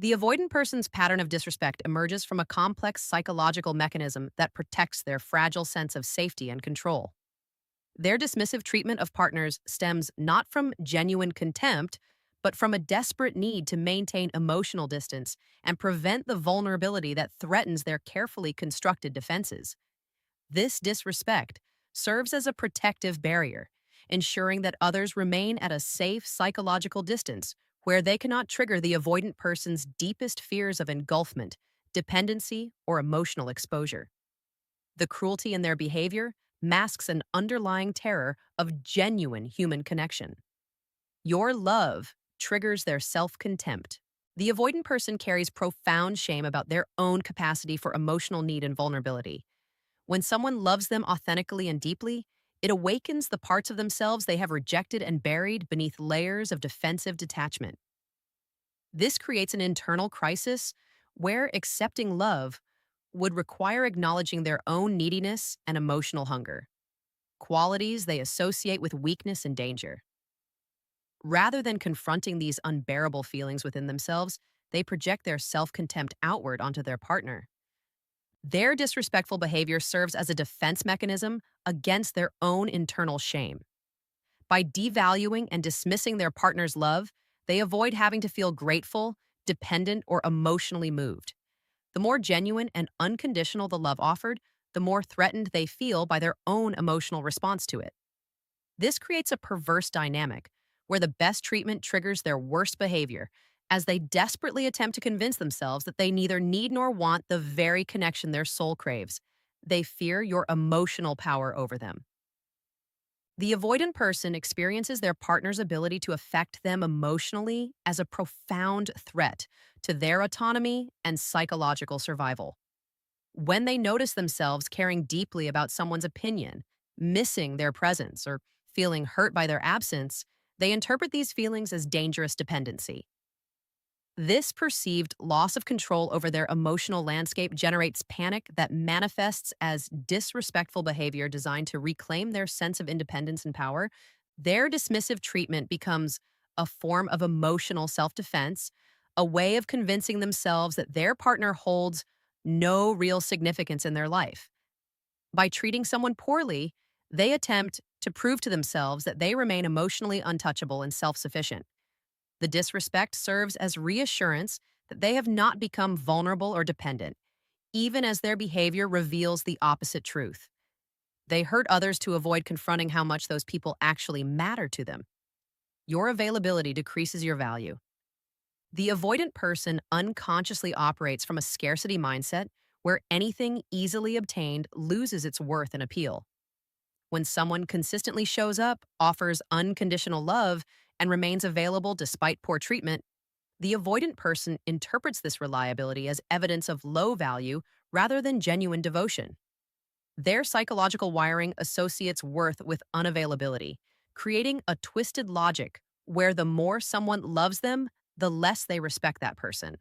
The avoidant person's pattern of disrespect emerges from a complex psychological mechanism that protects their fragile sense of safety and control. Their dismissive treatment of partners stems not from genuine contempt, but from a desperate need to maintain emotional distance and prevent the vulnerability that threatens their carefully constructed defenses. This disrespect serves as a protective barrier, ensuring that others remain at a safe psychological distance where they cannot trigger the avoidant person's deepest fears of engulfment, dependency, or emotional exposure. The cruelty in their behavior masks an underlying terror of genuine human connection. Your love triggers their self-contempt. The avoidant person carries profound shame about their own capacity for emotional need and vulnerability. When someone loves them authentically and deeply, it awakens the parts of themselves they have rejected and buried beneath layers of defensive detachment. This creates an internal crisis where accepting love would require acknowledging their own neediness and emotional hunger, qualities they associate with weakness and danger. Rather than confronting these unbearable feelings within themselves, they project their self-contempt outward onto their partner. Their disrespectful behavior serves as a defense mechanism against their own internal shame. By devaluing and dismissing their partner's love, they avoid having to feel grateful, dependent, or emotionally moved. The more genuine and unconditional the love offered, the more threatened they feel by their own emotional response to it. This creates a perverse dynamic where the best treatment triggers their worst behavior as they desperately attempt to convince themselves that they neither need nor want the very connection their soul craves. They fear your emotional power over them. The avoidant person experiences their partner's ability to affect them emotionally as a profound threat to their autonomy and psychological survival. When they notice themselves caring deeply about someone's opinion, missing their presence, or feeling hurt by their absence, they interpret these feelings as dangerous dependency. This perceived loss of control over their emotional landscape generates panic that manifests as disrespectful behavior designed to reclaim their sense of independence and power. Their dismissive treatment becomes a form of emotional self-defense, a way of convincing themselves that their partner holds no real significance in their life. By treating someone poorly, they attempt to prove to themselves that they remain emotionally untouchable and self-sufficient. The disrespect serves as reassurance that they have not become vulnerable or dependent, even as their behavior reveals the opposite truth. They hurt others to avoid confronting how much those people actually matter to them. Your availability decreases your value. The avoidant person unconsciously operates from a scarcity mindset where anything easily obtained loses its worth and appeal. When someone consistently shows up, offers unconditional love, and remains available despite poor treatment, the avoidant person interprets this reliability as evidence of low value rather than genuine devotion. Their psychological wiring associates worth with unavailability, creating a twisted logic where the more someone loves them, the less they respect that person.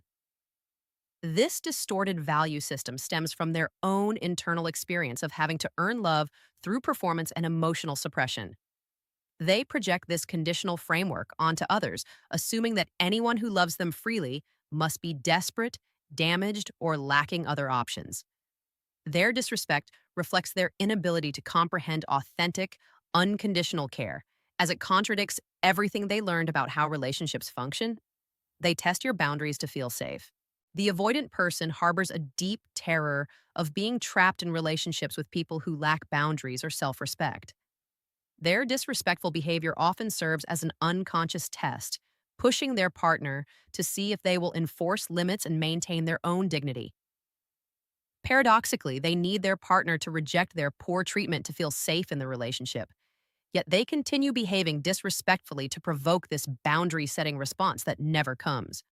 This distorted value system stems from their own internal experience of having to earn love through performance and emotional suppression. They project this conditional framework onto others, assuming that anyone who loves them freely must be desperate, damaged, or lacking other options. Their disrespect reflects their inability to comprehend authentic, unconditional care, as it contradicts everything they learned about how relationships function. They test your boundaries to feel safe. The avoidant person harbors a deep terror of being trapped in relationships with people who lack boundaries or self-respect. Their disrespectful behavior often serves as an unconscious test, pushing their partner to see if they will enforce limits and maintain their own dignity. Paradoxically, they need their partner to reject their poor treatment to feel safe in the relationship. Yet they continue behaving disrespectfully to provoke this boundary-setting response that never comes.